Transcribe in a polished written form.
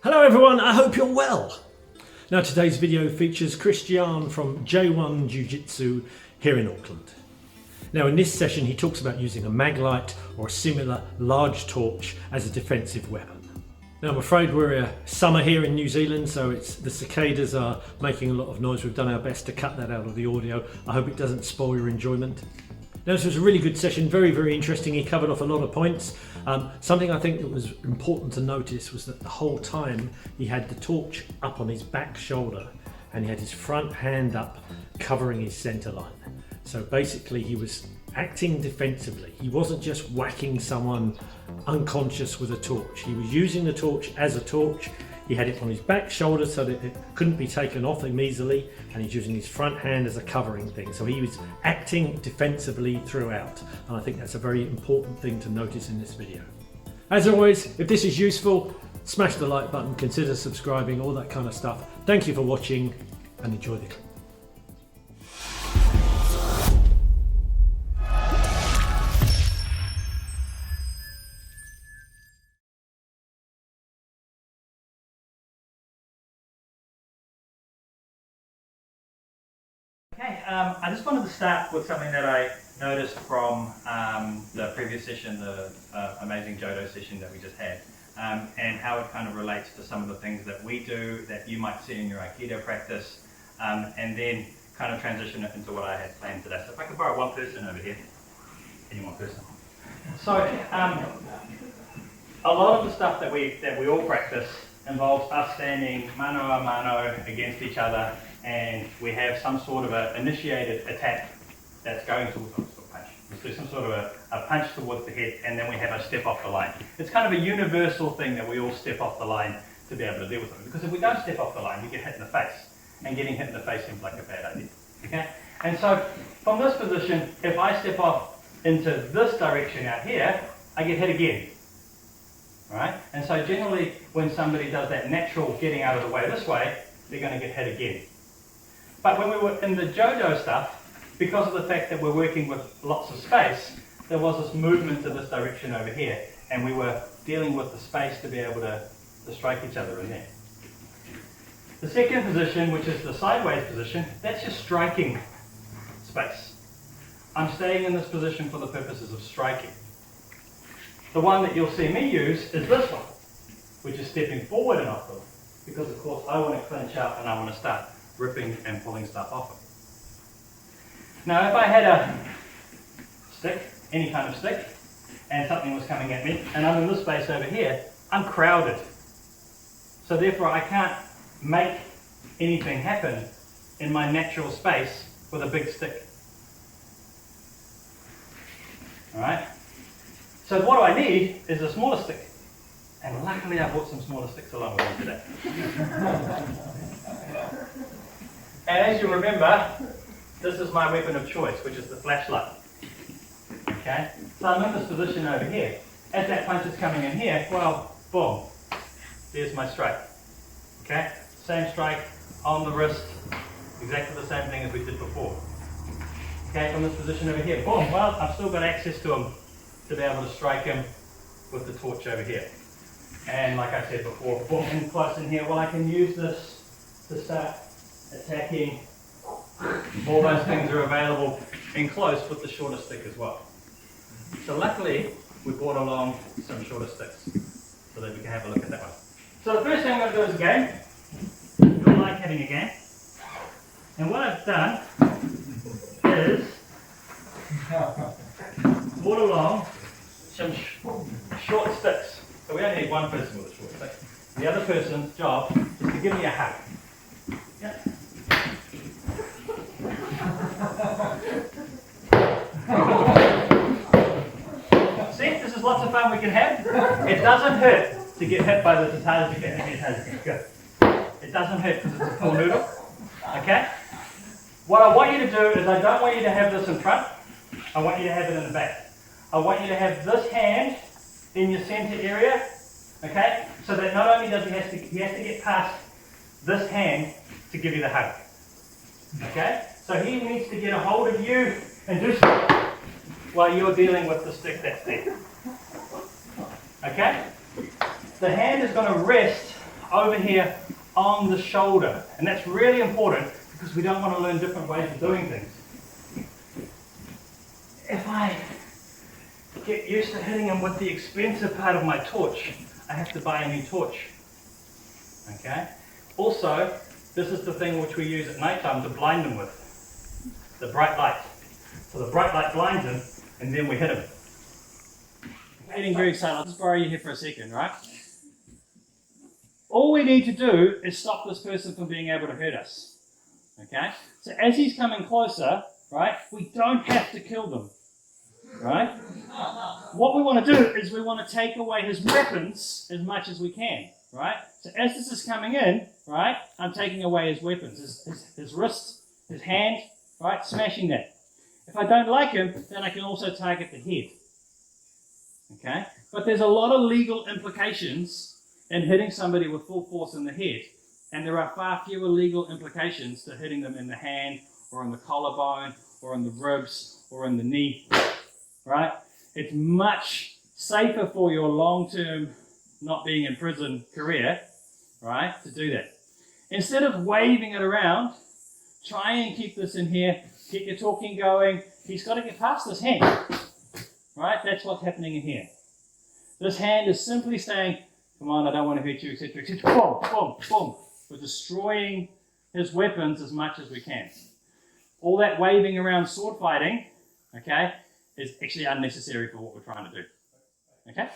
Hello everyone, I hope you're well. Now today's video features Christian from J1 Jiu-Jitsu here in Auckland. Now in this session he talks about using a Maglite or a similar large torch as a defensive weapon. Now I'm afraid we're summer here in New Zealand, so the cicadas are making a lot of noise. We've done our best to cut that out of the audio. I hope it doesn't spoil your enjoyment. Now, this was a really good session, very interesting. He covered off a lot of points. Something I think that was important to notice was that the whole time he had the torch up on his back shoulder and he had his front hand up covering his center line. So basically he was acting defensively. He wasn't just whacking someone unconscious with a torch. He was using the torch as a torch. He had it on his back shoulder so that it couldn't be taken off him easily, and he's using his front hand as a covering thing. So he was acting defensively throughout, and I think that's a very important thing to notice in this video. As always, if this is useful, smash the like button, consider subscribing, all that kind of stuff. Thank you for watching and enjoy the clip. Okay, I just wanted to start with something that I noticed from the previous session, the amazing Jodo session that we just had, and how it kind of relates to some of the things that we do that you might see in your Aikido practice, and then kind of transition it into what I had planned today. So if I could borrow one person over here, any one person. So a lot of the stuff that we all practice involves us standing mano a mano against each other, and we have some sort of an initiated attack that's going towards a punch. Let's do some sort of a punch towards the head, and then we have a step off the line. It's kind of a universal thing that we all step off the line to be able to deal with it. Because if we don't step off the line, we get hit in the face, and getting hit in the face seems like a bad idea. Okay? And so from this position, if I step off into this direction out here, I get hit again. Right? And so generally, when somebody does that natural getting out of the way this way, they're going to get hit again. But when we were in the Jodo stuff, because of the fact that we're working with lots of space, there was this movement to this direction over here, and we were dealing with the space to be able to strike each other in there. The second position, which is the sideways position, that's just striking space. I'm staying in this position for the purposes of striking. The one that you'll see me use is this one, which is stepping forward and off, because of course I want to clinch up and I want to start ripping and pulling stuff off it. Now if I had a stick, any kind of stick, and something was coming at me, and I'm in this space over here, I'm crowded. So therefore I can't make anything happen in my natural space with a big stick. Alright? So what I need is a smaller stick. And luckily I brought some smaller sticks along with me today. And as you remember, this is my weapon of choice, which is the flashlight. Okay? So I'm in this position over here. As that punch is coming in here, well, boom. There's my strike. Okay? Same strike on the wrist. Exactly the same thing as we did before. Okay, from this position over here, boom. Well, I've still got access to him to be able to strike him with the torch over here. And like I said before, boom, in close in here. Well, I can use this to start attacking. All those things are available in close with the shorter stick as well. So luckily, we brought along some shorter sticks so that we can have a look at that one. So the first thing I'm going to do is a game. I like having a game. And what I've done is brought along some short sticks. So we only need one person with a short stick. The other person's job is to give me a hug. Yep. See, this is lots of fun we can have. It doesn't hurt to get hit by the tatars. Good. It doesn't hurt because it's a full noodle. Okay? What I want you to do is I don't want you to have this in front. I want you to have it in the back. I want you to have this hand in your center area. Okay? So that not only does he has to get past this hand to give you the hug. Okay? So he needs to get a hold of you and do something while you're dealing with the stick that's there. Okay? The hand is going to rest over here on the shoulder. And that's really important because we don't want to learn different ways of doing things. If I get used to hitting him with the expensive part of my torch, I have to buy a new torch. Okay? Also, this is the thing which we use at night time to blind him with. The bright light. So the bright light blinds him, and then we hit him. Getting very excited. I'll just borrow you here for a second, right? All we need to do is stop this person from being able to hurt us. Okay? So as he's coming closer, right, we don't have to kill them. Right? What we want to do is we want to take away his weapons as much as we can. Right? So as this is coming in, right, I'm taking away his weapons, his wrist, his hand, right, smashing that. If I don't like him, then I can also target the head. Okay? But there's a lot of legal implications in hitting somebody with full force in the head. And there are far fewer legal implications to hitting them in the hand, or in the collarbone, or in the ribs, or in the knee. Right? It's much safer for your long-term not being in prison career, right, to do that. Instead of waving it around, try and keep this in here, get your talking going. He's got to get past this hand, right? That's what's happening in here. This hand is simply saying, come on, I don't want to hurt you, etc., etc. Boom, boom, boom. We're destroying his weapons as much as we can. All that waving around sword fighting, okay, is actually unnecessary for what we're trying to do. Okay?